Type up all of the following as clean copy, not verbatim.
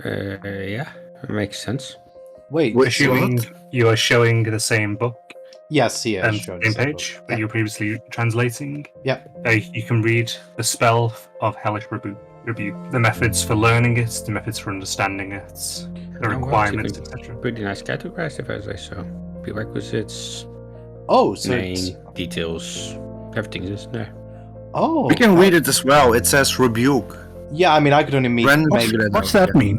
Yeah, makes sense. Wait, Assuming you are showing the same book yes, he is. and showing same us that page book. that you were previously translating. Yep. You can read the spell of Hellish Rebuke, the methods for learning it, the methods for understanding it, the requirements, etc. Pretty nice categorized, if I say so. Prerequisites, Oh, so name, details, everything is there. Oh, We can read it as well. It says rebuke. Yeah, I mean, I could only meet. What's that mean?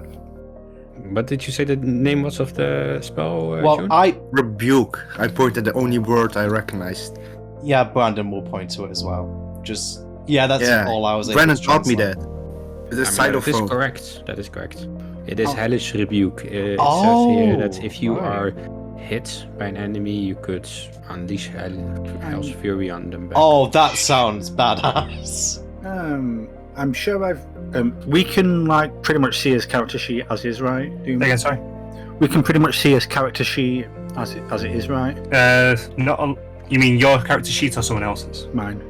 What did you say the name was of the spell? Well, John? Rebuke. I pointed the only word I recognized. Yeah, Brandon will point to it as well. That's all I was able Brandon to taught me translate. that. It is that is xylophone. correct. That is correct. It is Oh. Hellish Rebuke. It says here that if you are hit by an enemy, you could unleash Hell's Fury on them back. Oh, that sounds badass. I'm sure we can pretty much see his character sheet as is, right? Again, sorry. We can pretty much see his character sheet as it is, right? You mean your character sheet or someone else's? Mine.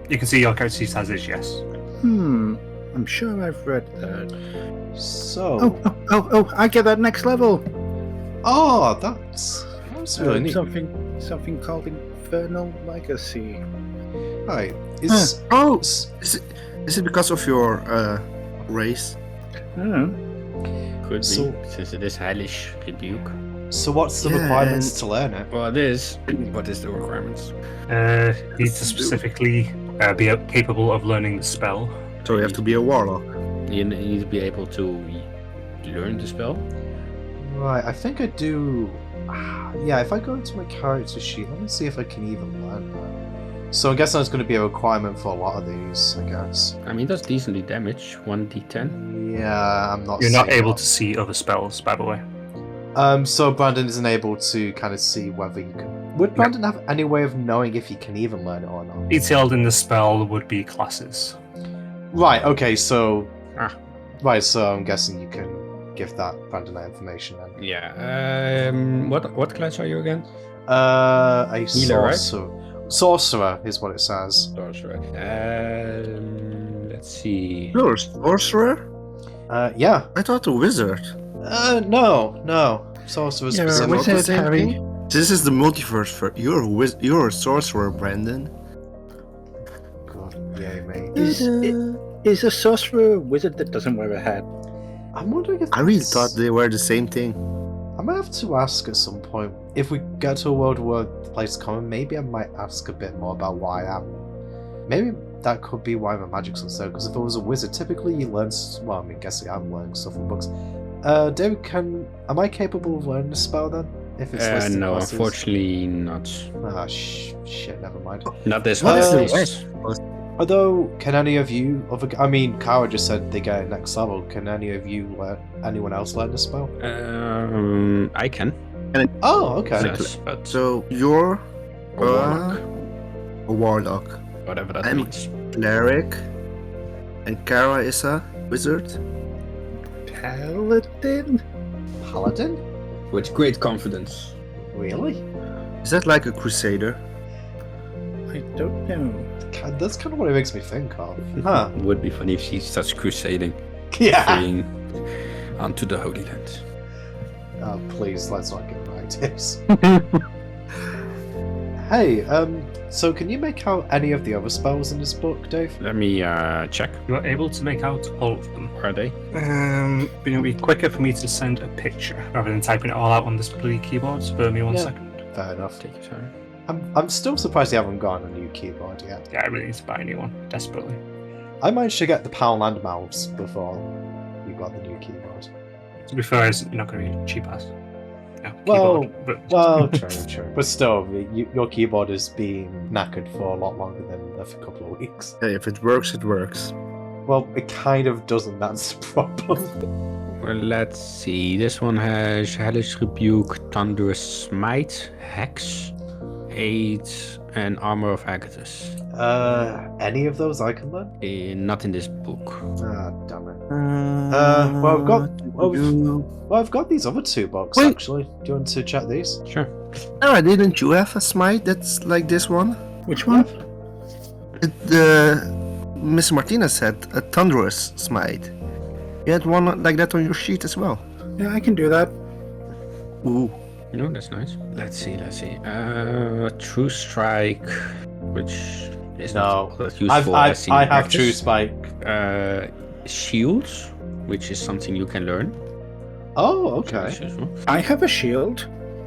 You can see your character sheet as is, yes. I'm sure I've read that. So. Oh! I get that next level. Oh, that's really neat. Something called Infernal Legacy. Right. Is it because of your race? Could be, since it is Hellish Rebuke. So what's the requirements to learn it? Well, it is. What is the requirements? You need to specifically be capable of learning the spell. So you have to be a warlock. You need to be able to learn the spell. Right, I think I do. Yeah, if I go into my character sheet, let me see if I can even learn that. So I guess that's going to be a requirement for a lot of these, I guess. I mean, that's decently damage, 1d10. Yeah, I'm not. You're not able to see other spells, by the way. So Brandon isn't able to kind of see whether you can. Would Brandon have any way of knowing if he can even learn it or not? Detailed in the spell would be classes. Right. Okay. So. Right. So I'm guessing you can give that Brandon that information then. Yeah. What class are you again? A Healer, sorcerer. Right? Sorcerer is what it says. Sorcerer. Let's see. You're a sorcerer? Yeah. I thought a wizard. No. Sorcerer specifically. Wizard, Harry. This is the multiverse. You're a sorcerer, Brandon. God, yay, mate. Is a sorcerer a wizard that doesn't wear a hat? I'm wondering if I really thought they were the same thing. I might have to ask at some point. If we get to a world where the place is common, maybe I might ask a bit more about why I am. Maybe that could be why my magic's so. Because if I was a wizard, typically you learn. Well, I mean, guessing I'm learning stuff from books. David, am I capable of learning a spell then? If it's listed no, classes? Unfortunately not. Ah, shit, never mind. Not this What one. is at the least. Although, can any of you, I mean, Kara just said they get it next level. Can any of you anyone else learn the spell? I can. Oh, okay. Yes, but So you're a warlock, a warlock. whatever that I'm means. Cleric. And Kara is a wizard. Paladin? Paladin? With great confidence. Really? Is that like a crusader? I don't know. That's kind of what it makes me think of. Huh. It would be funny if she starts crusading, Yeah. fleeing onto the Holy Land. Oh, please, let's not get right tips. Hey, so can you make out any of the other spells in this book, Dave? Let me check. You are able to make out all of them. Where are they? But it'll be quicker for me to send a picture rather than typing it all out on this bloody keyboard. Spare me 1 second. Fair enough. Take your time. I'm still surprised they haven't gotten a new keyboard yet. Yeah, I really need to buy a new one, desperately. I managed to get the Pound and mouse before we got the new keyboard. To be fair, it's not going to be cheap ass. Yeah, Well, keyboard, but true. But still, your keyboard has been knackered for a lot longer than a couple of weeks. Hey, if it works, it works. Well, it kind of doesn't, that's the problem. Well, let's see. This one has Hellish Rebuke, Thunderous Smite, Hex, Aid, and Armor of Agathis. Any of those I can learn? Not in this book. Ah, damn it. I've got these other 2 books, Wait. actually. Do you want to check these? Sure. Kara, didn't you have a smite that's like this one? Which one? Miss Martinez said a thunderous smite. You had one like that on your sheet as well. Yeah, I can do that. Ooh. No, that's nice. Let's see. True Strike, which is No, not that useful. as in I have practice. True Spike. Shields, which is something you can learn. Oh, Which okay. is useful. I have a shield.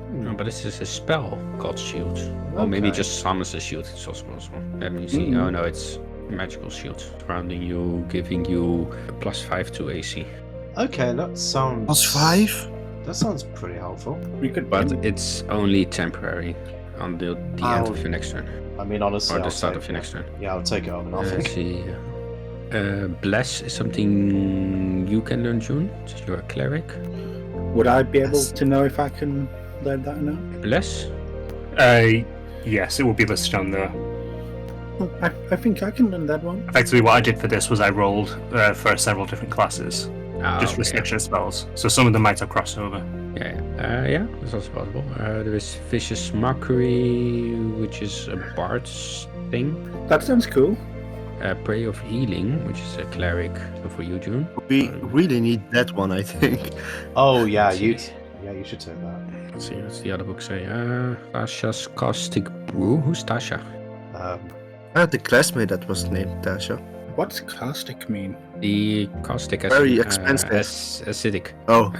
No, but this is a spell called Shield. Or maybe Okay. just summons a shield. It's also possible. Let me see. Oh no, it's magical shield surrounding you, giving you a +5 to AC. Okay, that sounds. +5? That sounds pretty helpful. We could. But it's only temporary until the end of your next turn. I mean, honestly, Or the I'll start take of your next turn. Yeah, I'll take it over Let's nothing. see. Bless is something you can learn, June, since you're a cleric. Would I be able Yes. to know if I can learn that or not? Bless? Yes, it will be listed on there. Oh, I think I can learn that one. Effectively, what I did for this was I rolled for several different classes, just restriction spells. So some of them might have crossover. Yeah, that's also possible. There is Vicious Mockery, which is a bard's thing. That sounds cool. Prayer of Healing, which is a cleric. So for you, June. We really need that one, I think. Oh yeah, Let's you. see. Yeah, you should take that. Let's see, what's the other book say? Tasha's Caustic Brew. Who's Tasha? I had a classmate that was named Tasha. What's caustic mean? The caustic Very expensive. acidic. Oh,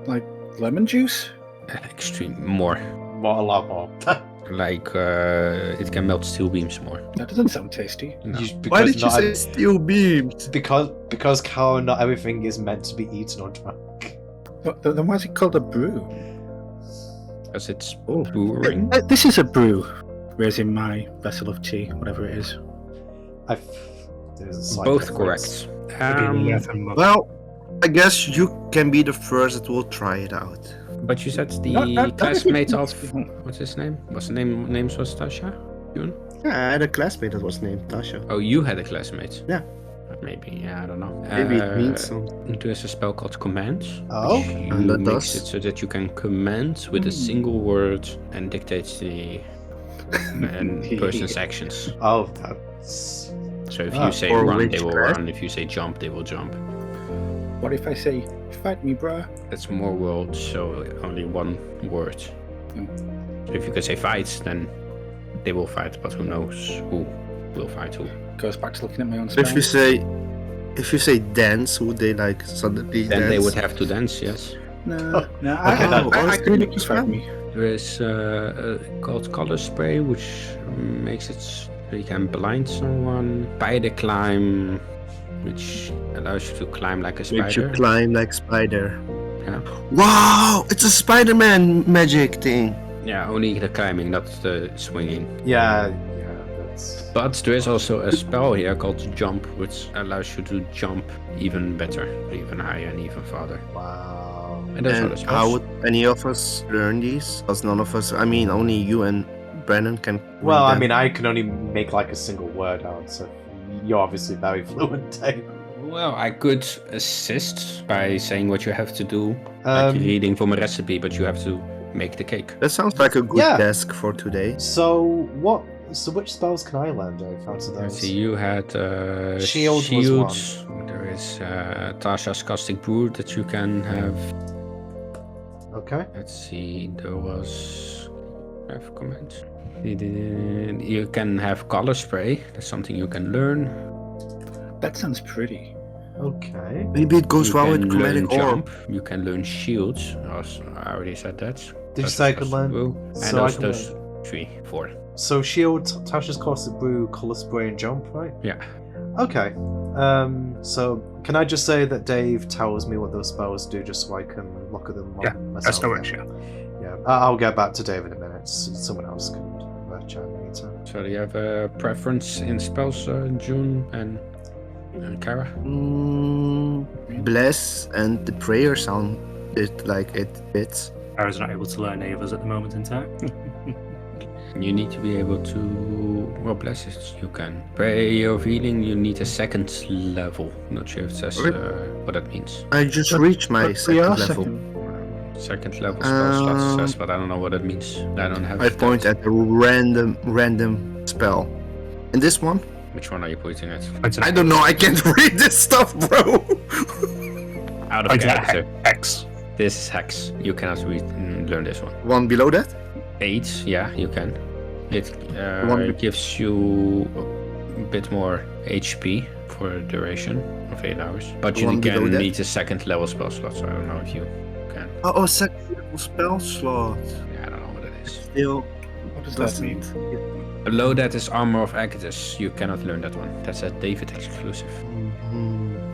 Like lemon juice? Extreme more. What a lot more. Like it can melt steel beams more. That doesn't sound tasty. No. why did you not say steel beams? because Carl, not everything is meant to be eaten or drunk. Then why is it called a brew? Because it's brewing. This is a brew. Raising my vessel of tea, whatever it is. There's a slight Both difference. correct. Well, I guess you can be the first that will try it out. But you said the That classmate of is- what's his name? What's the name was Tasha? June? Yeah, I had a classmate that was named Tasha. Oh, you had a classmate. Yeah. Maybe, yeah, I don't know. Maybe it means something. There's a spell called Command. Oh. which And that makes does? it so that you can command with a single word and dictates the person's actions. Oh, that's. So if Ah, you say or run, they will witchcraft. run. If you say jump, they will jump. What if I say, fight me, bruh? That's more words, so only one word. So if you can say fight, then they will fight, but who knows who will fight who. Goes back to looking at my own If you spells. say dance, would they like suddenly Then dance? they would have to dance, yes. No, Oh, no, okay, I that- can make you fight me. There is called color spray, which makes it so you can blind someone. Spider climb, which allows you to climb like a Makes you spider. climb like spider. Yeah. Wow, it's a Spider-Man magic thing. Yeah, only the climbing, not the swinging. Yeah, that's. But there is also a spell here called jump, which allows you to jump even better, even higher and even farther. Wow. And those are the And spells. how would any of us learn these? Because none of us, I mean, only you and Brandon can. read Well, I them. mean, I can only make like a single word out, so you're obviously very fluent, Dave. Well, I could assist by saying what you have to do, like reading from a recipe, but you have to make the cake. That sounds like a good Yeah. task for today. So what? So which spells can I learn, Dave? Out of Let's those? see, you had Shield was There is Tasha's Caustic Brew that you can have. Okay. Let's see, there was. I have comments. You can have color spray. That's something you can learn. That sounds pretty. Okay. Maybe it goes You well can with learn chromatic orb. jump. You can learn shields. I already said that. Did you Tasha's say I could Caustic learn? Brew. And So I those, can those 4. So shield, Tasha's Caustic Brew, color spray, and jump, right? Yeah. Okay. So can I just say that Dave tells me what those spells do, just so I can look at them Yeah, myself? That's no worries, yeah. Yeah. I'll get back to Dave in a minute. Someone else can chat in the meantime. So do you have a preference in spells, June and Kara? Bless and the prayer sound it like it fits. I was not able to learn any of us at the moment in time. You need to be able to. Well, bless it, you can. Prayer of healing, you need a 2nd level. Not sure if it says what that means. I just reached my But we are 2nd level. Second level spell slot says, but I don't know what that means. I don't have. I point that. at a random spell. And this one? Which one are you pointing at? Pointing I at- don't know, I can't read this stuff, bro. Out of I get character. Hex. This is Hex. You cannot learn this one. One below that? 8, yeah, you can. It One- gives you a bit more HP for a duration of 8 hours. But you One below again that? need a second level spell slot, so I don't know if you can. Oh, second level spell slot. Yeah, I don't know what it is. Still, What does that mean? Below that is Armor of Agathis. You cannot learn that one. That's a David exclusive.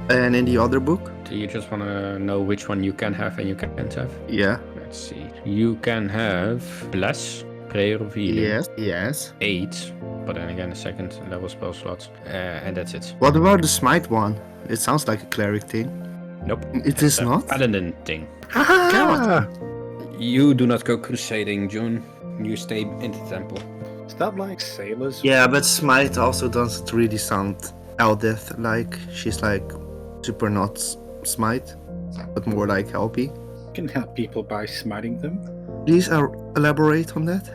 And in the other book? Do you just want to know which one you can have and you can't have? Yeah. Let's see. You can have Bless, Prayer of Healing, Yes. 8, but then again a second level spell slot, and that's it. What about the smite one? It sounds like a cleric thing. Nope. It It's is a not? Paladin thing. Ah, You do not go crusading, June. You stay in the temple. is that like sailors? Yeah, but smite also doesn't really sound Eldeth like. She's like super not smite, but more like helpy. You can help people by smiting them. Please elaborate on that.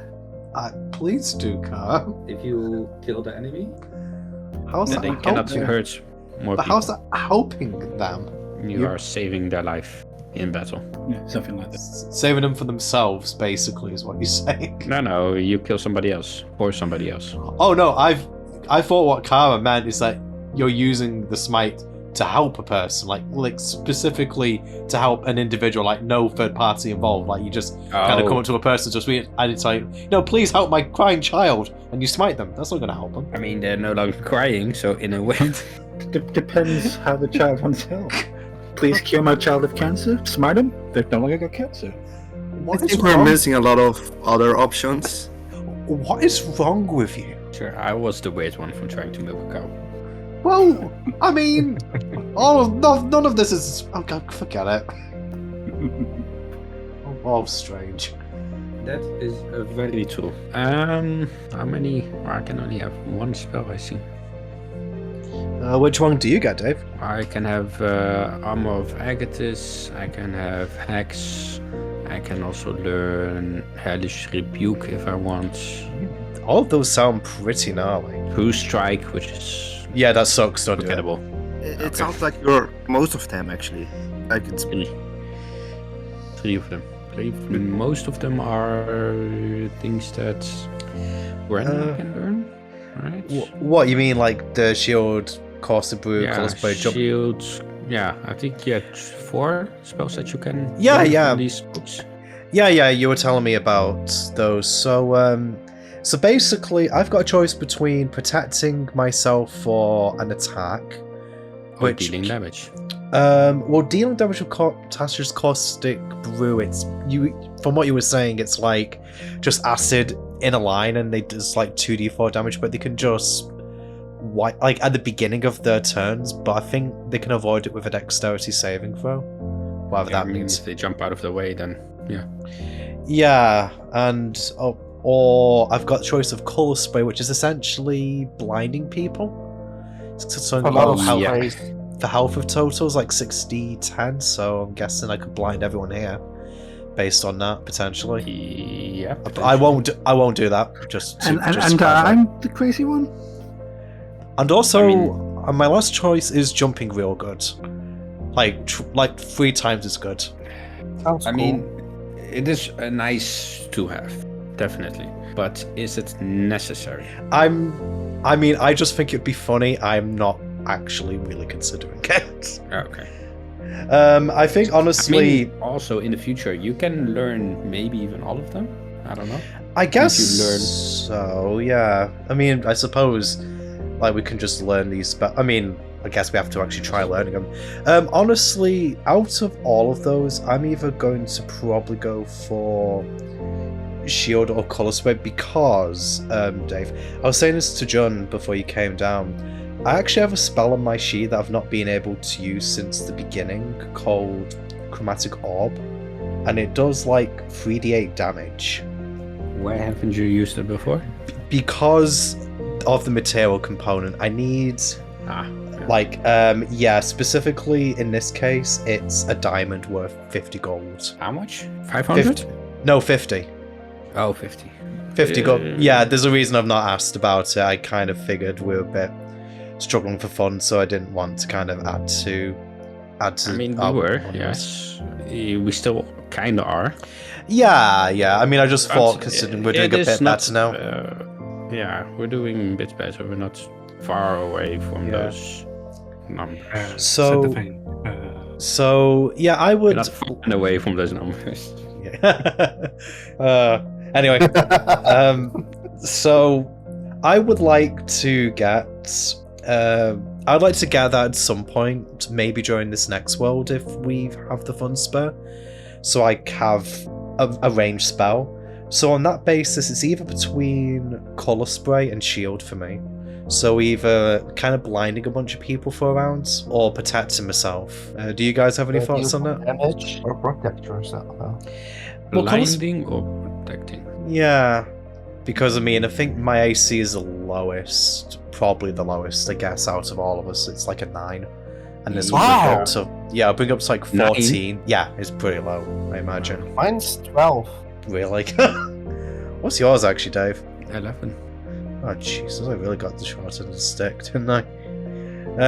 Please do, Car. If you kill the enemy, How's then that they cannot helping? hurt more But people. how's that helping them? You are saving their life in battle. Yeah, something like that. Saving them for themselves, basically, is what you're saying. No, you kill somebody else or somebody else. Oh no, I thought what Kara meant is that you're using the smite to help a person, like specifically to help an individual, like no third party involved. Like you just kind of come up to a person, just be, and it's like, no, please help my crying child, and you smite them. That's not going to help them. I mean, they're no longer crying, so in a way. Depends how the child wants help. Please cure my child of cancer. Smite them. They've no longer got cancer. I What is think we're wrong? missing a lot of other options. What is wrong with you? Sure, I was the weird one from trying to milk a cow. Well, I mean, none of this is. Oh God, forget it. Oh, strange. That is very true. How many? I can only have one spell, I see. Which one do you get, Dave? I can have Armor of Agathis, I can have Hex, I can also learn Hellish Rebuke if I want. All of those sound pretty gnarly. True Strike, which is Yeah, that sucks. Don't do it. forgettable. It sounds like you're most of them actually. Like it's Three of them. Most of them are things that Brandon can learn, right? What you mean, like the shield, course of brew, Yeah, color spray, jump? shields. Yeah, I think you had 4 spells that you can. Yeah, learn yeah. from these books. Yeah. You were telling me about those. So basically, I've got a choice between protecting myself for an attack, Or dealing damage. well, dealing damage with Tasha's caustic brew. It's you. From what you were saying, it's like just acid in a line, and they does like 2d4 damage, but they can just like at the beginning of their turns. But I think they can avoid it with a dexterity saving throw, whatever Yeah, that I mean, means. if they jump out of the way, then yeah. Yeah, and or I've got the choice of color spray, which is essentially blinding people. So A lot of health, yeah. the health of total is like 60-10, so I'm guessing I could blind everyone here based on that potentially. Yeah. But I won't do that. Just to, And just for I'm the crazy one. and also I mean- my last choice is jumping real good, like 3 times as good. I mean, it is a nice to have, definitely. But is it necessary? I mean, I just think it'd be funny. I'm not actually really considering it. Okay. I think honestly, I mean, also in the future, you can learn maybe even all of them. I don't know. I guess you learn- so. Yeah. I mean, I suppose like we can just learn these. But I mean, I guess we have to actually try learning them. Honestly, out of all of those, I'm either going to probably go for shield or color spray because, Dave, I was saying this to John before you came down. I actually have a spell on my sheet that I've not been able to use since the beginning called Chromatic Orb, and it does like 3d8 damage. Where haven't you used it before? Because of the material component, I need specifically in this case, it's a diamond worth 50 gold. How much? 500? No, 50. Oh, 50. 50 gold. Yeah, there's a reason I've not asked about it. I kind of figured we were a bit struggling for funds, so I didn't want to kind of add to add to. I mean, we our were, monuments. yes. We still kind of are. Yeah. I mean, I just But thought, considering we're doing it a is bit not, better now. Yeah, we're doing a bit better. We're not far away from Yeah. those numbers. Said So- the thing. So yeah, I We're would. not far away from those numbers. Anyway, so I would like to get. I'd like to get that at some point, maybe during this next world if we have the funds spare. So I have a ranged spell. So on that basis, it's either between color spray and shield for me. So either kind of blinding a bunch of people for a round or protecting myself. Do you guys have any thoughts on that? Damage or protector or something? Well, colour sp- Blinding or protecting? Yeah, because I mean, I think my AC is the lowest, probably the lowest, I guess, out of all of us. It's like a 9, and this will bring Wow. up to I'll bring up to like 14. Yeah, it's pretty low, I imagine. Mine's 12. Really? What's yours actually, Dave? 11. Oh Jesus, I really got the short end of the stick, didn't I?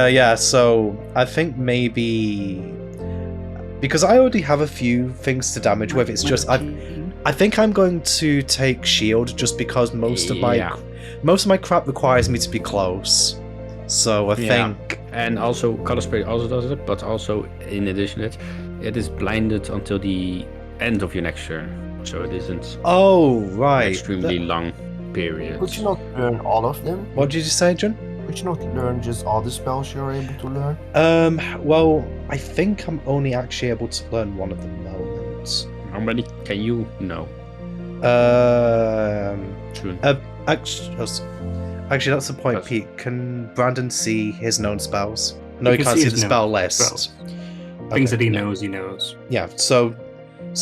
Yeah, so I think maybe because I already have a few things to damage with. It's just I think I'm going to take shield just because most of my crap requires me to be close. So I Yeah. think And also, color spray also does it, but also in addition, it is blinded until the end of your next turn, so it isn't oh right. extremely long period. Could you not learn all of them? What did you say, John? Could you not learn just all the spells you're able to learn? Well, I think I'm only actually able to learn one at the moment. How many can you know? Soon. Actually, that's the point, Yes. Pete. Can Brandon see his known spells? No, He he can can't see see his the known spell list. spells. Things Okay. that he knows, he knows. Yeah, so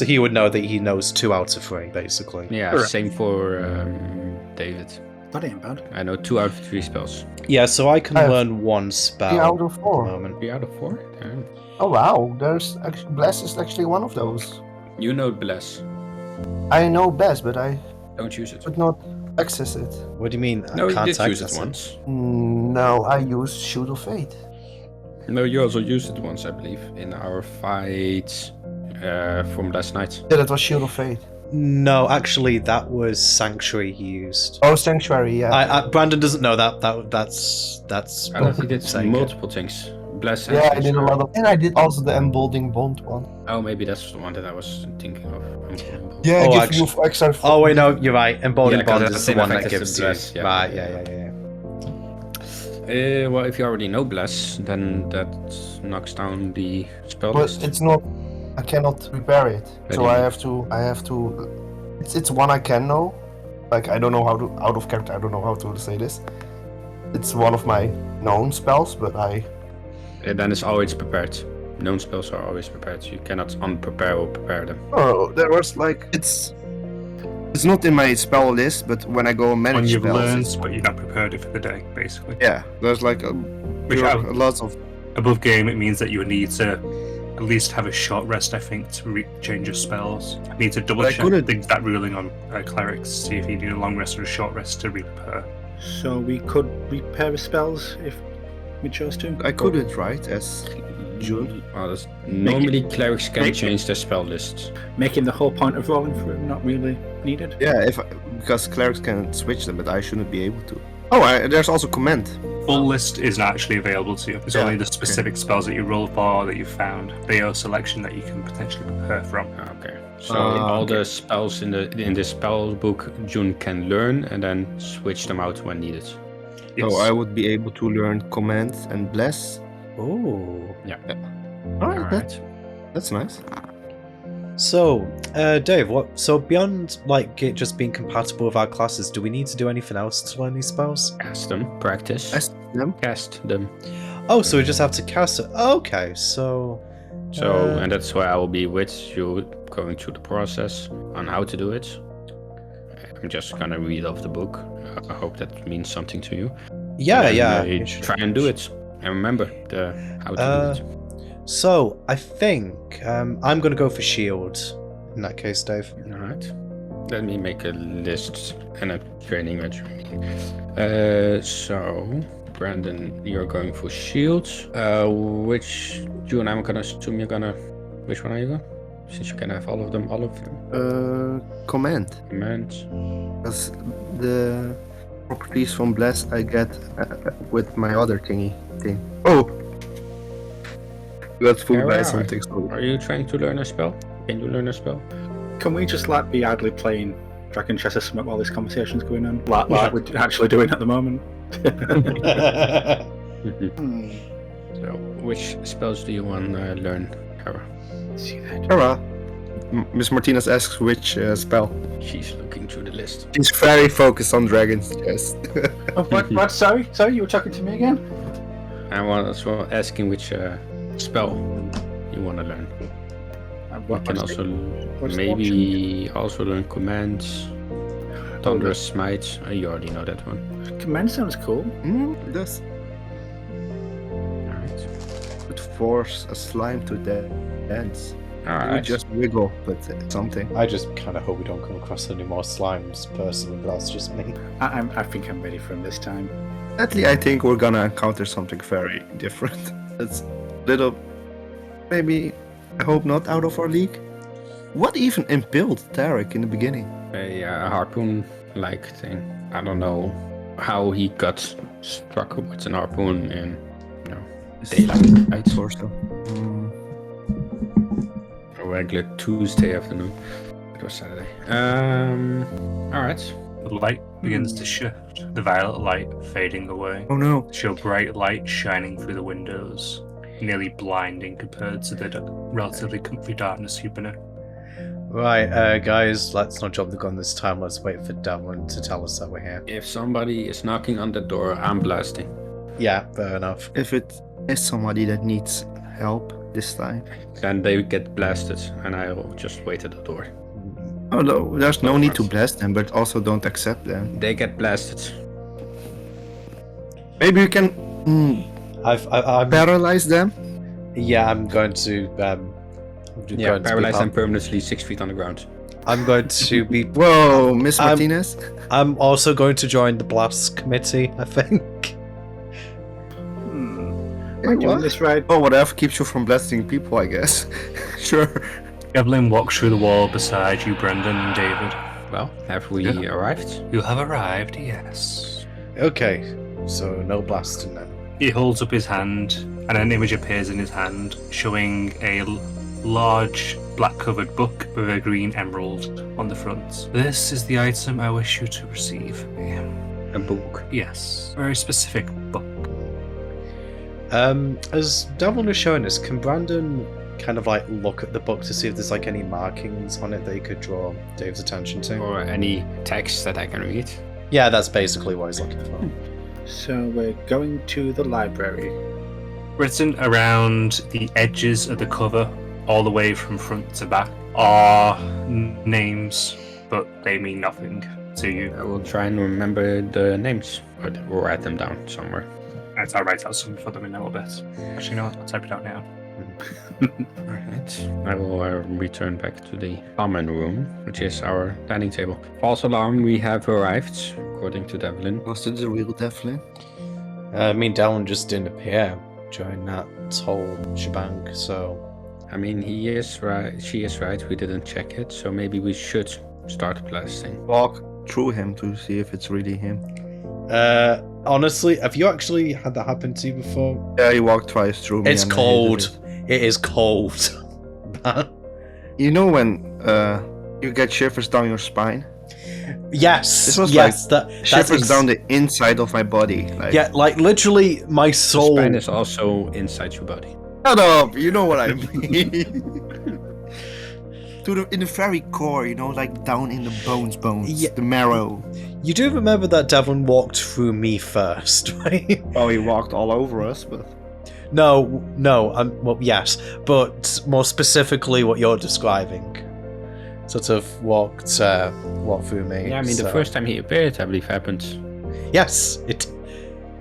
he would know that he knows 2 out of 3, basically. Yeah, Correct. same for David. That ain't bad. I know 2 out of 3 spells. Yeah, so I can I have learn 1 spell 3 out of at the 4. moment. 3 out of 4? Damn. Oh wow, there's actually Bless is actually one of those. You know Bless. I know best, but I Don't use it. could not access it. What do you mean? No, I you can't did use access it once. No, I used Shield of Fate. No, you also used it once, I believe, in our fight from last night. Yeah, that was Shield of Fate. No, actually, that was Sanctuary he used. Oh, Sanctuary, yeah. Brandon doesn't know that. That's. I thought he did saying it. multiple things. Bless and Yeah, I did a Sanctuary. lot of, and I did also the Emboldening Bond one. Oh, maybe that's the one that I was thinking of. Yeah, Oh, give actually- you extra. Oh wait, no, you're right. Emboldened Yeah, 'cause Bond that's is the the one effect that is gives the you. bless, yeah. Right, yeah. Well, if you already know Bless, then that knocks down the spell But list. it's not. I cannot repair it, do so you I mean? have to. It's one I can know. Like I don't know how to out of character. I don't know how to say this. It's one of my known spells, but And then it's always prepared. Known spells are always prepared. You cannot unprepare or prepare them. Oh, there was like it's not in my spell list, but when I go When manage you've spells, learned, but you've not prepared it for the day, basically. yeah, there's like Which there I- are lots of Above game, it means that you need to at least have a short rest, I think, to change your spells. I need to double But I check couldn't- that ruling on clerics, see if you need a long rest or a short rest to repair. So we could repair the spells if we chose to. I couldn't, right? As June. Well, normally clerics can make- change their spell list. Making the whole point of rolling for it not really needed. Yeah, because clerics can switch them, but I shouldn't be able to. Oh, there's also command. Full list isn't actually available to you. It's Yeah, only the specific spells that you roll for that you found. BO selection that you can potentially prepare from. Okay. So all the spells in the spell book June can learn and then switch them out when needed. Yes. So I would be able to learn command and bless. Oh. Alright. That's nice. So, Dave, so beyond like it just being compatible with our classes, do we need to do anything else to learn these spells? Cast them. Practice. Test them. Cast them. Oh, so we just have to cast it. Okay, so. So, and that's why I will be with you going through the process on how to do it. I'm just gonna read off the book. I hope that means something to you. Yeah, And then, yeah. you it should- try and do it. And remember how to do it. So, I think I'm going to go for shield in that case, Dave. Alright. Let me make a list and a training regime. So, Brandon, you're going for shields. Which June? I'm gonna assume you're gonna. Which one are you going? Since you can have all of them. Command. Commands. Because the properties from Bless I get with my other thing. Oh! Got fooled by something. Sorry. Are you trying to learn a spell? Can you learn a spell? Can we just be idly playing Dragon Chess or something while this conversation's going on? Like we're actually doing at the moment. So, which spells do you want to learn, Kara? See that? Kara, Miss Martinez asks which spell. She's looking through the list. She's very focused on Dragon's Chest. Oh, what? Sorry, you were talking to me again? I was asking which spell you want to learn. You can also maybe also learn commands. Thunderous Smite. You already know that one. Command sounds cool. It does. Alright. Could force a slime to dance. It would Alright. just wiggle, but something. I just kind of hope we don't come across any more slimes personally, but that's just me. I think I'm ready for him this time. Sadly, I think we're gonna encounter something very different. It's little, maybe, I hope not out of our league. What even impaled Tarek in the beginning? A harpoon-like thing. I don't know how he got struck with an harpoon in, daylight Or so. a regular Tuesday afternoon. It was Saturday. Alright. The light begins to shift, the violet light fading away. Oh no. Show bright light shining through the windows, nearly blinding compared to the relatively comfy darkness you've been in. Right, guys, let's not jump the gun this time. Let's wait for Devlin to tell us that we're here. If somebody is knocking on the door, I'm blasting. Yeah, fair enough. If it is somebody that needs help this time. Then they get blasted, and I will just wait at the door. Oh no, there's no need to blast them, but also don't accept them. They get blasted. Maybe you can I'm paralyze them? Yeah, I'm going to. Paralyze them permanently 6 feet on the ground. I'm going to be. Whoa, Miss Martinez? I'm also going to join the blast committee, I think. Am I doing this right? Oh, whatever keeps you from blasting people, I guess. Sure. Evelyn walks through the wall beside you, Brendan and David. Well, have we arrived? You have arrived, yes. Okay, so no blasting then. He holds up his hand, and an image appears in his hand, showing a large black-covered book with a green emerald on the front. This is the item I wish you to receive. A book. Yes, very specific book. As Devlin is showing us, can Brandon kind of look at the book to see if there's any markings on it that he could draw Dave's attention to? Or any text that I can read. Yeah, that's basically what he's looking for. So we're going to the library. Written around the edges of the cover, all the way from front to back, are names, but they mean nothing to you. I will try and remember the names. Or we'll write them down somewhere. I'll write out some for them in a little bit. Actually, no, I'll type it out now. Alright. I will return back to the common room, which is our dining table. False alarm, we have arrived, according to Devlin. Was it the real Devlin? I mean, Devlin just didn't appear during that whole shebang, so... I mean, he is right, she is right, we didn't check it, so maybe we should start blasting. Walk through him to see if it's really him. Honestly, have you actually had that happen to you before? Yeah, he walked twice through me. It's and I cold. hated It is cold. it. You know when you get shivers down your spine? Yes. This was yes. That's Shivers down the inside of my body. Yeah, literally my soul. The spine is also inside your body. Shut up! You know what I mean. In the very core, down in the bones, Yeah. the marrow. You do remember that Devlin walked through me first, right? Oh, he walked all over us, but... No, well, yes, but more specifically what you're describing. Sort of walked through me. Yeah, I mean, the first time he appeared, I believe, happened. Yes, it.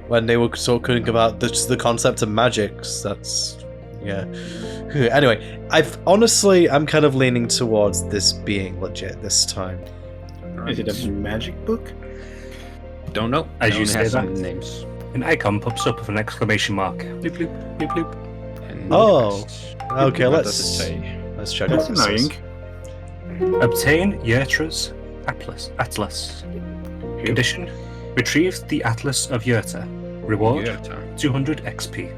When they were talking about the concept of magics, that's... Yeah. Anyway, I'm kind of leaning towards this being legit this time. Is it a magic book? Don't know. As It you only say has that. some names. An icon pops up with an exclamation mark. Bloop, bloop, bloop, bloop. And Oh, quests. okay, What let's does it say? let's check That's out this is. annoying. Obtain Yurtra's Atlas. Condition: retrieve the Atlas of Yurta. Reward: Yurta. 200 XP.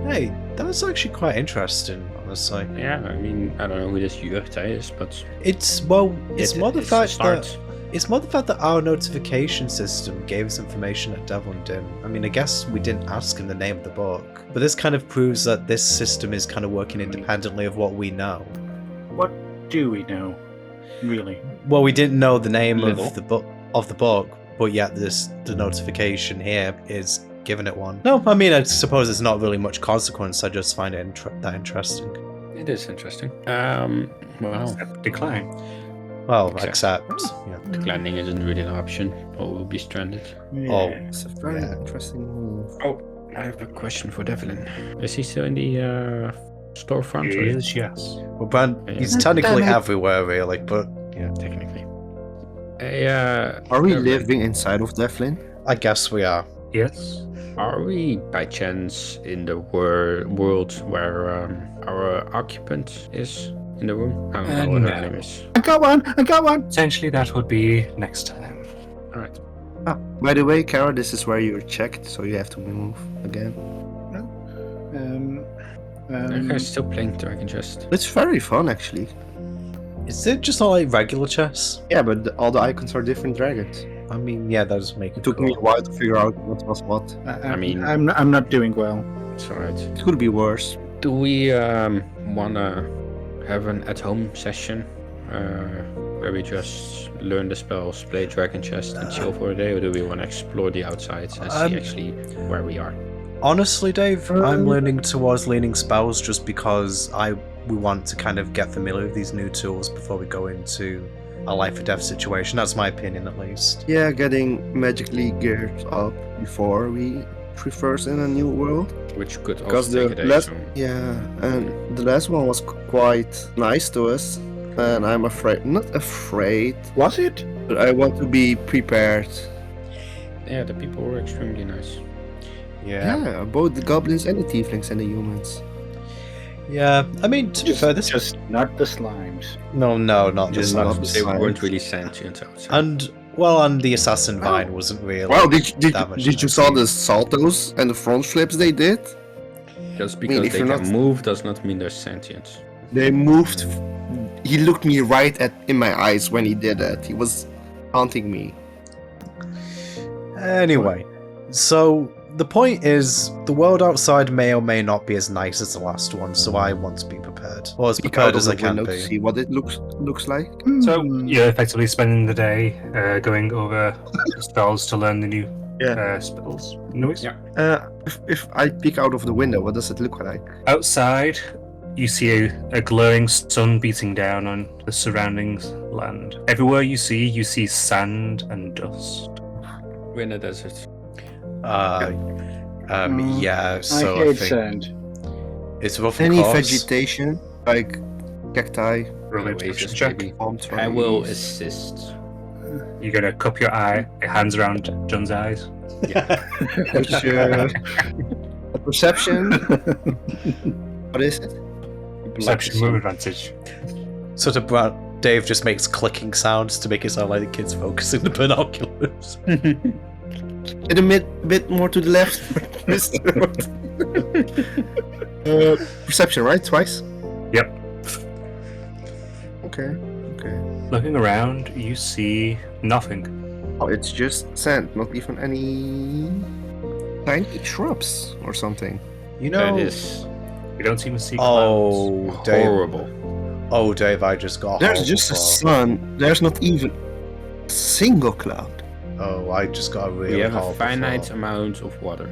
Hey, that's actually quite interesting, honestly. Yeah, I mean, I don't know who this Yurta is, but It's more the it's a fact start. that it's more the fact that our notification system gave us information that Devlin didn't. I mean, I guess we didn't ask him the name of the book, but this kind of proves that this system is kind of working independently of what we know. What do we know, really? Well, we didn't know the name Little. of the book, but yet the notification here is giving it one. No, I mean, I suppose it's not really much consequence. I just find it that interesting. It is interesting. Well, Decline. Well, Accept. except declining isn't really an option, or we'll be stranded. Oh. It's a very Yeah. interesting move. Oh, I have a question for Devlin. Is he still in the storefront? or Is yes. well, Brand, he's Yeah. technically Damn it. everywhere, really, but Yeah, technically. Are we Devlin, living inside of Devlin? I guess we are. Yes. Are we by chance in the world where our occupant is in the room? I don't know what her No. name is. I got one! Potentially that would be next time. Alright. Ah, by the way, Kara, this is where you're checked, so you have to move again. Okay, still playing Dragon Chest. It's very fun, actually. Is it just not like regular chess? Yeah, but all the icons are different dragons. I mean, yeah, that does make It it took cool. me a while to figure out what was what. I mean- I'm not doing well. It's alright. It could be worse. Do we wanna have an at-home session where we just learn the spells, play Dragon Chest, and chill for a day, or do we want to explore the outsides and see actually where we are? Honestly, Dave, I'm leaning towards leaning spells just because we want to kind of get familiar with these new tools before we go into a life or death situation. That's my opinion, at least. Yeah, getting magically geared up before we traverse in a new world. Which could Because also take a the day. last, so- yeah, and the last one was quite nice to us, and I'm not afraid, Was it? but I want to be prepared. Yeah, the people were extremely nice. Yeah, both the goblins and the tieflings and the humans. Yeah, I mean, to be fair, this Just not the slimes. no, not Just this not one. the They Science. weren't really sentient outside. And and the assassin vine wasn't really. Well, did that much you nice. saw the saltos and the front flips they did? Just because if they you're can not- move does not mean they're sentient. They moved. He looked me right in my eyes when he did that. He was haunting me. Anyway, so the point is, the world outside may or may not be as nice as the last one, so I want to be prepared, or as Peek prepared out of as I the can window to be. see what it looks like. So you're effectively spending the day going over spells to learn the new spells. Noise. Yeah. If I peek out of the window, what does it look like? Outside, you see a glowing sun beating down on the surrounding land. Everywhere you see sand and dust. We're in a desert. Yeah, so I I hate think sand. it's rough Any course. vegetation like cacti, Roll a Oasis, intelligence check. maybe. palm I will trees? assist. You're gonna cup your hands around John's eyes. Which, a perception. What is it? Perception with advantage. Sort of Dave just makes clicking sounds to make it sound like the kid's focusing the binoculars. A bit more to the left, Mr. Perception, right? Twice? Yep. Okay. Looking around, you see nothing. Oh, it's just sand, not even any tiny shrubs or something. You know. That is You don't seem to see clouds. Oh, Dave. horrible. Oh, Dave, I just got. There's horrible just a thought. sun. There's not even a single cloud. Oh, I just got a really. We have a horrible finite thought. amount of water.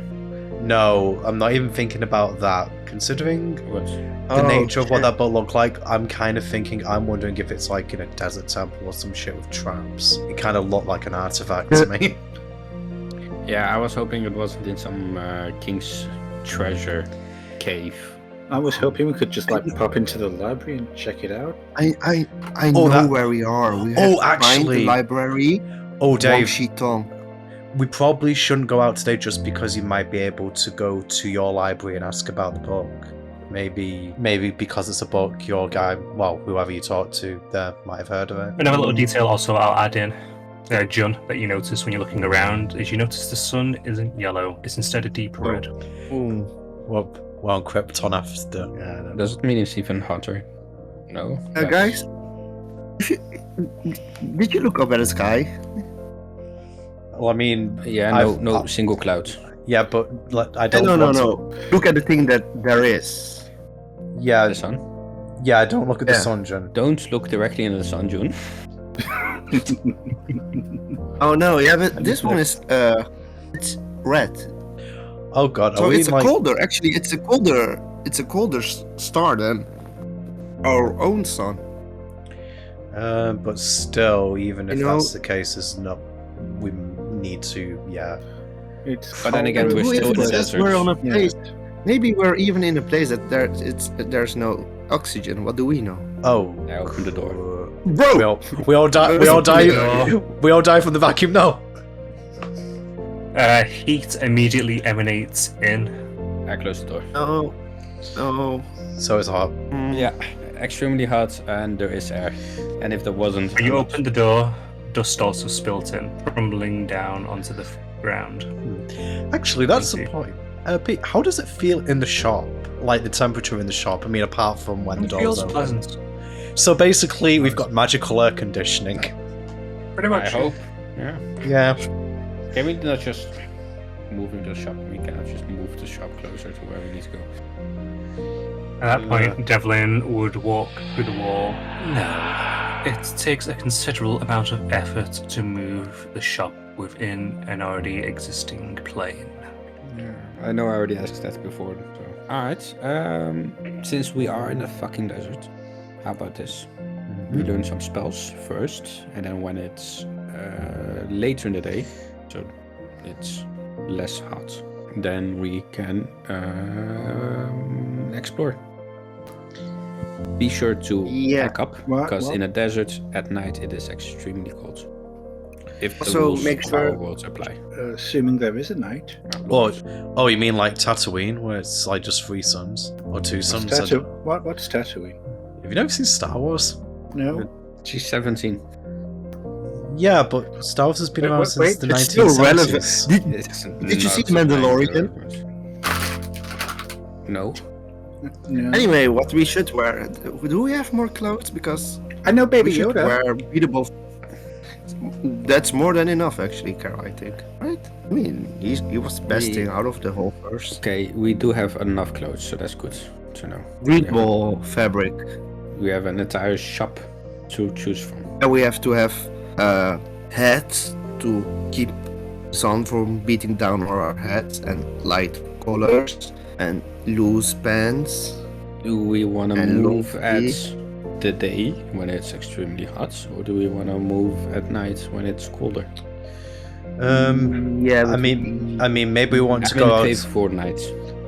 No, I'm not even thinking about that. Considering What? the nature of what that boat looked like, I'm kind of thinking. I'm wondering if it's like in a desert temple or some shit with traps. It kind of looked like an artifact to me. Yeah, I was hoping it wasn't in some king's treasure cave. I was hoping we could just like pop into the library and check it out. I Oh, know that- where we are. We have Oh, to find actually- the library. Oh, Dave, Shitong. we probably shouldn't go out today just because you might be able to go to your library and ask about the book. Maybe because it's a book, your guy, well, whoever you talk to there might have heard of it. Another little detail also I'll add in, Jun, that you notice when you're looking around is you notice the sun isn't yellow, it's instead a deep red. Well, we're on Krypton after. Yeah, Does it mean it's even hotter? No. Guys, did you look up at the sky? well, I mean, Yeah, no single clouds. yeah, but I don't. No. want to- Look at the thing that there is. Yeah, The sun. yeah. Don't look at the Yeah. sun, Jun. Don't look directly into the sun, June. Oh no, yeah, but this one is it's red. Oh God, So are we it's a like? colder. Actually, it's a colder star than our own sun. But still, even if You know- that's the case, it's not. We need to. Yeah. It's But then again, colder. we're Who still in even the says desert. we're on a Yeah. place. Maybe we're even in a place that there's no oxygen. What do we know? Oh. I opened the door. Bro, We all die. We all die. We all die from the vacuum. No. Heat immediately emanates in. I closed the door. no. So it's hot. Yeah, extremely hot, and there is air. And if there wasn't, When you open the door, dust also spilt in, crumbling down onto the ground. Actually, that's the Thank point. Pete, how does it feel in the shop? Like the temperature in the shop? I mean, apart from when the It doors feels open. pleasant. So basically, we've got magical air conditioning. Pretty I much. hope. Yeah. Yeah. Can we not just move into the shop? We cannot just move the shop closer to where we need to go. At that point, Devlin would walk through the wall. No. It takes a considerable amount of effort to move the shop within an already existing plane. Yeah, I know I already asked that before. So. Alright, since we are in the fucking desert, how about this? We learn some spells first, and then when it's later in the day, so it's less hot, then we can explore. Be sure to Yeah. pack up, What- because what? in a desert at night it is extremely cold. If the Also, rules make of our sure- worlds apply. Assuming there is a night. Oh, you mean like Tatooine, where it's like just 3 suns or 2 suns? What's Tatooine? Have you never seen Star Wars? No. She's 17. Yeah, but Star Wars has been Wait, around wait, since wait, the it's still 1970s. relevant. Did you see Mandalorian? No. No. Anyway, what we should wear? Do we have more clothes? Because I know Baby we should Yoda. wear beatable. That's more than enough, actually, Carol. I think. Right? I mean, he was the best thing out of the whole verse. Okay, we do have enough clothes, so that's good to know. Readable fabric, We have an entire shop to choose from. and we have to have hats to keep sun from beating down on our heads, and light colors, and loose pants. Do we want to And move long at sleeve. the day when it's extremely hot, or do we want to move at night when it's colder? Yeah, I mean, maybe we want to I'm go in out. favor for night.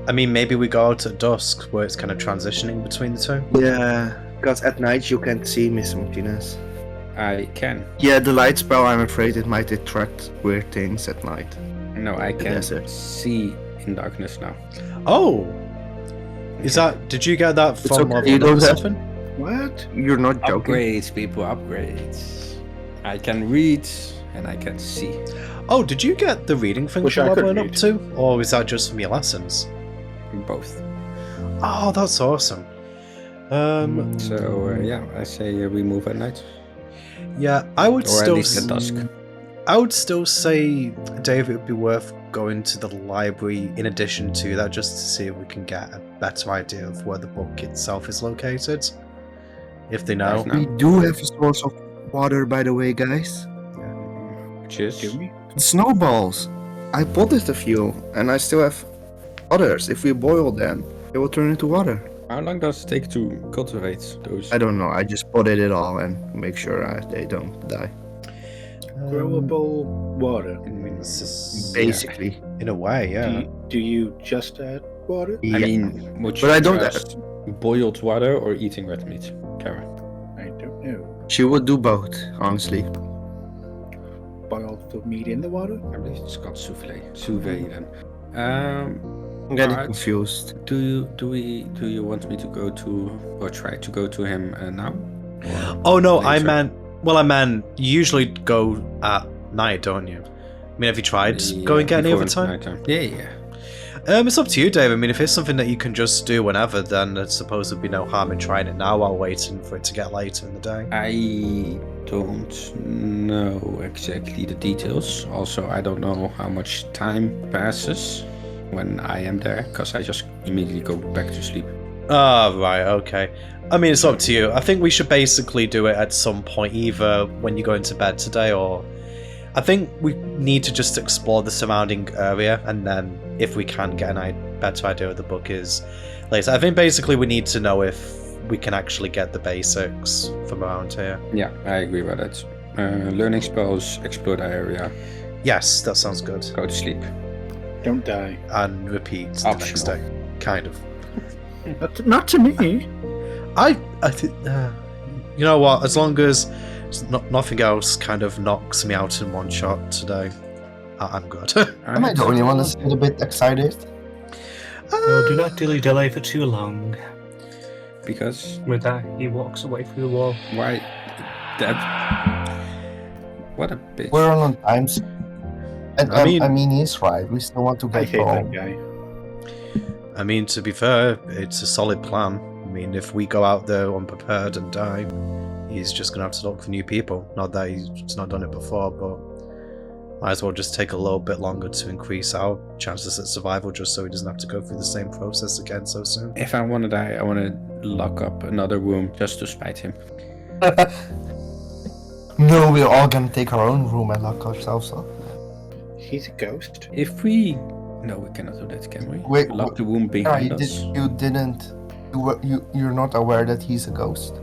I mean, maybe we go out at dusk, where it's kind of transitioning between the two. Yeah, because at night you can't see Miss Martinez. I can. Yeah, the light spell, I'm afraid it might attract weird things at night. No, I can desert. see in darkness now. Oh, is that? Did you get that It's from okay, level you up don't or have- something? What? You're not joking. Upgrades, people, upgrades. I can read and I can see. Oh, did you get the reading thing Wish from I could leveling up read. too, or is that just from your lessons? Both. Oh, that's awesome. So yeah, I say we move at night, Yeah, I would or at still. least at dusk. I would still say, Dave, it would be worth going to the library in addition to that, just to see if we can get a better idea of where the book itself is located. If they know. Right now. We do have a source of water, by the way, guys. Cheers. Do we? Snowballs. I potted a few, and I still have others. If we boil them, they will turn into water. How long does it take to cultivate those? I don't know. I just potted it all and make sure they don't die. Growable water. I mean, this is- Basically. in a way, yeah. Do you just add water? I mean, would you But I don't- trust boiled water or eating red meat, Kara? I don't know. She would do both, honestly. boiled the meat in the water? I believe it's called souffle. Souffle then. I'm getting Alright. confused. Do you want me to go to or try to go to him now? Oh no, I Later. meant you usually go at night, don't you? I mean, have you tried going get any before overtime? nighttime. Yeah. It's up to you, Dave. I mean, if it's something that you can just do whenever, then I suppose there'd be no harm in trying it now while waiting for it to get later in the day. I don't know exactly the details. Also, I don't know how much time passes when I am there, because I just immediately go back to sleep. Ah, right, okay. I mean, it's up to you. I think we should basically do it at some point, either when you go into bed today or... I think we need to just explore the surrounding area, and then if we can get a better idea of the book is later. I think basically we need to know if we can actually get the basics from around here. Yeah, I agree with that. Learning spells, explore the area, Yes, that sounds good. go to sleep. Don't die. And repeat the next Optional. day. Kind of. Not to me. You know what? As long as nothing else kind of knocks me out in one shot today, I'm good. Am I the only one that's a little bit excited? No, do not delay for too long. Because With that, he walks away through the wall. why? That. What a bitch. We're on time. And I mean- I mean, he's right. We still want to I get hate that home. guy. I mean, to be fair, it's a solid plan. I mean, if we go out there unprepared and die, he's just gonna have to look for new people. Not that he's not done it before, but might as well just take a little bit longer to increase our chances at survival, just so he doesn't have to go through the same process again so soon. If I want to die, I want to lock up another room just to spite him. No, we're all gonna take our own room and lock ourselves up. He's a ghost. If we... No, we cannot do that, can we? Wait, Lock the room Yeah, behind us. you're not aware that he's a ghost?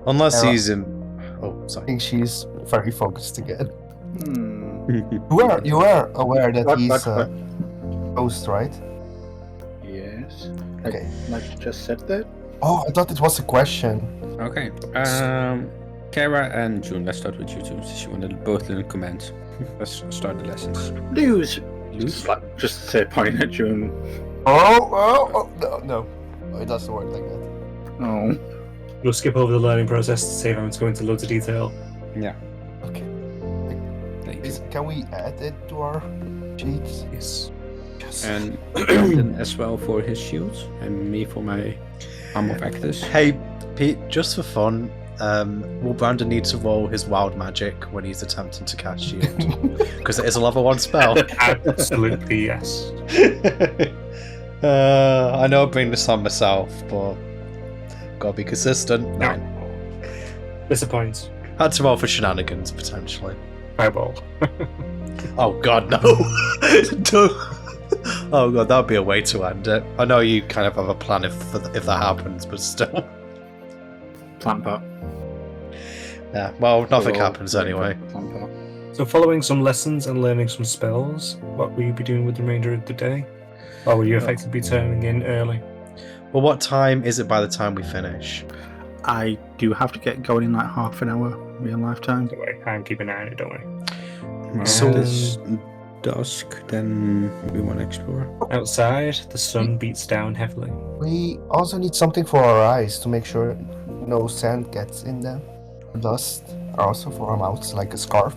Unless Yeah. he's in. Oh, I sorry. think she's very focused again. Hmm. You were aware that What, he's what, a ghost, right? Yes. Okay. Like just said that. Oh, I thought it was a question. Okay. Kara and June, let's start with you two, since you want to both learn commands. Let's start the lessons. Lose. Lose? Just say point at June. Oh, no. Oh, it doesn't work like that. Oh. We'll skip over the learning process to save him to go into loads of detail. Yeah. Okay. Thank you. Can we add it to our sheets? Yes. Yes. And Brandon as well for his shield, and me for my arm of Actus. Hey, Pete, just for fun, will Brandon need to roll his wild magic when he's attempting to cast shield? Because it is a level 1 spell. Absolutely, yes. I know I bring this on myself, but gotta be consistent. No. 9. Disappoints. Had to roll for shenanigans, potentially. Fireball. Oh god, no! Don't. Oh god, that'd be a way to end it. I know you kind of have a plan if that happens, but still. Plant pot. Yeah, well, nothing Roll, happens anyway. Plant pot. So following some lessons and learning some spells, what will you be doing with the remainder of the day? Or will you effectively be turning in early? Well, what time is it by the time we finish? I do have to get going in like half an hour, real life time. Don't worry, I'm keeping an eye on it, don't worry. Well, So- it's dusk, then we want to explore. Outside, the sun beats down heavily. We also need something for our eyes to make sure no sand gets in them. Dust. Also for our mouths, like a scarf.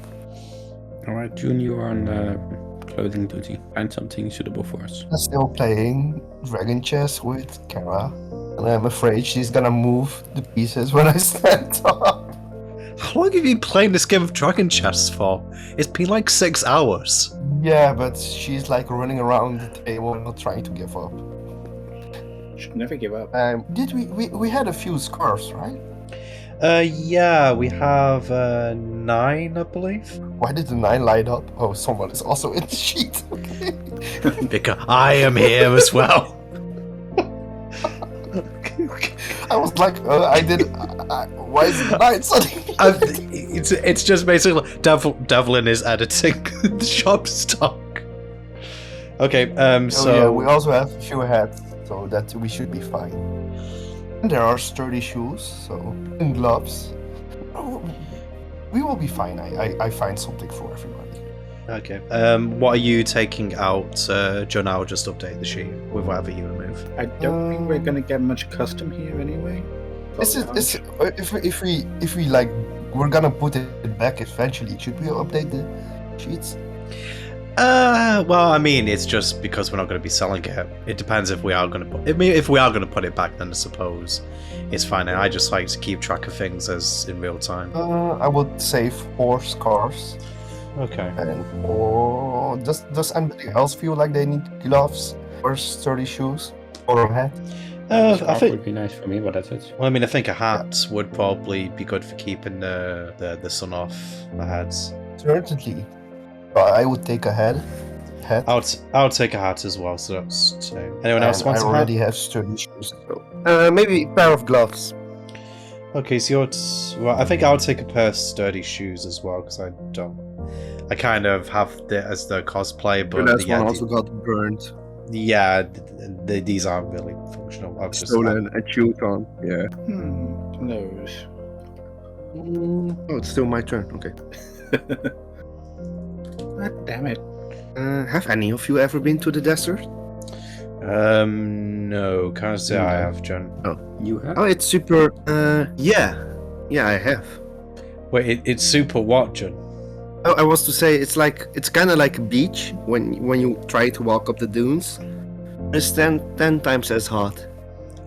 Alright, June, you are on clothing duty. Find something suitable for us. I'm still playing Dragon Chess with Kara. And I'm afraid she's gonna move the pieces when I stand up. How long have you been playing this game of Dragon Chess for? It's been like 6 hours. Yeah, but she's like running around the table not trying to give up. Should never give up. Did we had a few scarves, right? Yeah, we have 9, I believe. Why did the 9 light up? Oh, someone is also in the sheet. Okay. Because I am here as well. I was like, I did. Why is the 9 suddenly? It's just basically Devlin is editing the shop stock. Okay, So yeah, we also have a few hats, so that we should be fine. And there are sturdy shoes, so and gloves. we will be fine. I find something for everybody. Okay. What are you taking out? John, I'll just update the sheet with whatever you remove. I don't think we're gonna get much custom here anyway. If we like, we're gonna put it back eventually. Should we update the sheets? Well, I mean, it's just because we're not going to be selling it. It depends if we are going to put. If we are going to put it back, then I suppose it's fine. And I just like to keep track of things as in real time. I would save horse cars. Okay. And or does anybody else feel like they need gloves or sturdy shoes or a hat? I Scarf think. would be nice for me, but that's it. Well, I mean, I think a hat would probably be good for keeping the sun off the heads. Certainly. But I would take a hat. I'll take a hat as well. So that's two. Anyone else And wants I a hat? already have sturdy shoes. So. Maybe a pair of gloves. Okay, so well, I think I'll take a pair of sturdy shoes as well because I don't. I kind of have it as the cosplay, but That's yeah, one also got burned. yeah, these aren't really functional. I've just Stolen and chewed on. Yeah. Nose. Oh, it's still my turn. Okay. God damn it. Have any of you ever been to the desert? No, can't say I have, John. You have? Oh, it's super. Yeah, I have. Wait, it's super what, John? Oh, I was to say it's kind of like a beach when you try to walk up the dunes. It's 10 times as hot.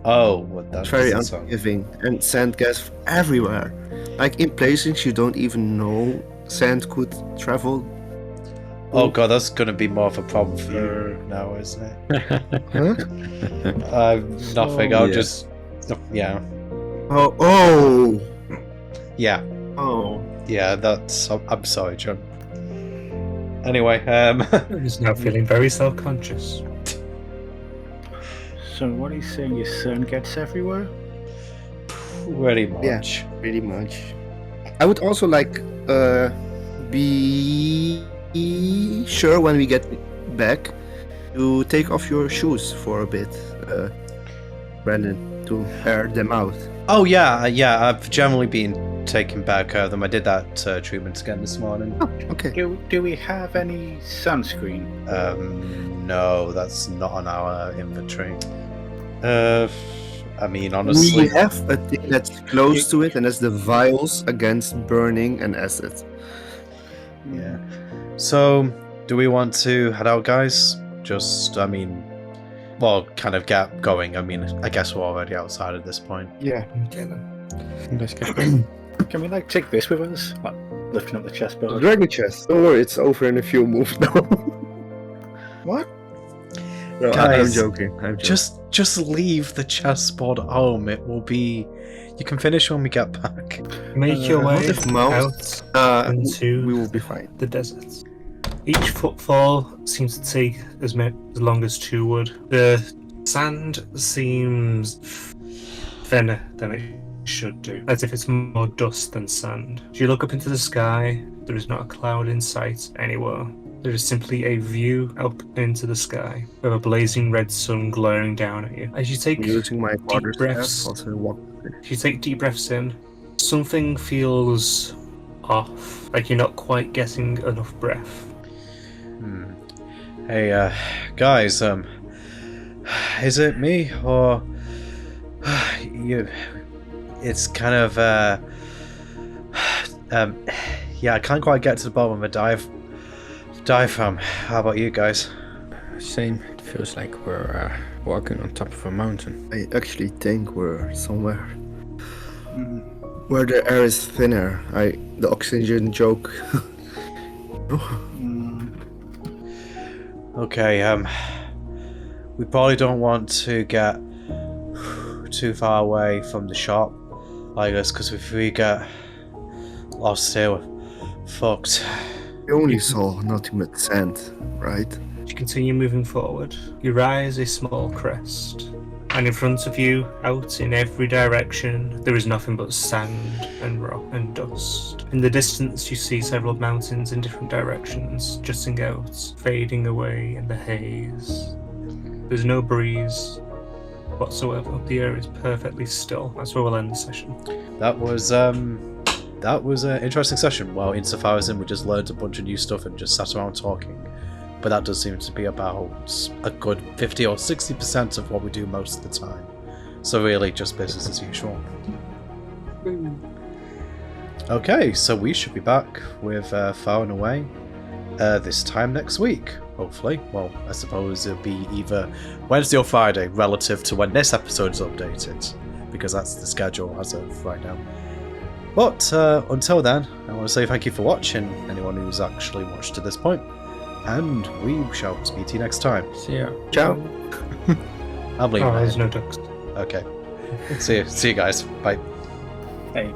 Oh, what that It's very doesn't sound- unforgiving, and sand gets everywhere. Like in places you don't even know sand could travel. Oh god, that's gonna be more of a problem for you now, isn't it? Huh? Nothing. Oh, I'll yeah. just, yeah, Oh. yeah. Oh. Yeah, that's. I'm sorry, John. Anyway, He's now feeling very self-conscious. So what are you saying? Your sun gets everywhere? pretty much. Yeah. Pretty much. I would also like be sure when we get back to take off your shoes for a bit, Brandon, to air them out. Oh yeah. I've generally been taking back care of them. I did that treatment again this morning. Oh, okay. Do we have any sunscreen? No, that's not on our inventory. I mean, honestly, We have a thing that's close to it, and that's the vials against burning and acid. yeah. So, do we want to head out, guys? Just, I mean, well, kind of get going. I mean, I guess we're already outside at this point. Yeah. Okay then. Let's get going. Can we like take this with us? Like, lifting up the The chessboard. dragon chest. Don't worry, it's over in a few moves now. What? No, I'm Guys, joking. Just leave the chessboard at home. It will be. You can finish when we get back. Make your what way if mouse- out into we will be fine. the desert. Each footfall seems to take as long as 2 would. The sand seems thinner than it should do, as if it's more dust than sand. As you look up into the sky, there is not a cloud in sight anywhere. There is simply a view up into the sky, with a blazing red sun glaring down at you. As you take I'm using my water breaths. staff. Also, walk. If you take deep breaths in, something feels off, like you're not quite getting enough breath. Hey, guys. Is it me or you? It's kind of yeah. I can't quite get to the bottom of a diaphragm. How about you guys? Same. It feels like we're walking on top of a mountain. I actually think we're somewhere where the air is thinner. The oxygen joke. Okay, we probably don't want to get too far away from the shop like this, because if we get lost here, we're fucked. We only saw nothing but sand, right? As you continue moving forward, you rise a small crest, and in front of you, out in every direction, there is nothing but sand and rock and dust. In the distance, you see several mountains in different directions, jutting out, fading away in the haze. There's no breeze whatsoever. The air is perfectly still. That's where we'll end the session. That was that was an interesting session. Well, insofar as in we just learned a bunch of new stuff and just sat around talking. But that does seem to be about a good 50 or 60% of what we do most of the time. So really, just business as usual. Okay, so we should be back with Far and Away this time next week, hopefully. Well, I suppose it'll be either Wednesday or Friday, relative to when this episode is updated, because that's the schedule as of right now. But until then, I want to say thank you for watching, anyone who's actually watched to this point, and we shall speak to you next time. See ya. Ciao. I'm leaving. Oh, there's no ducks. Okay. See you guys. Bye. Hey.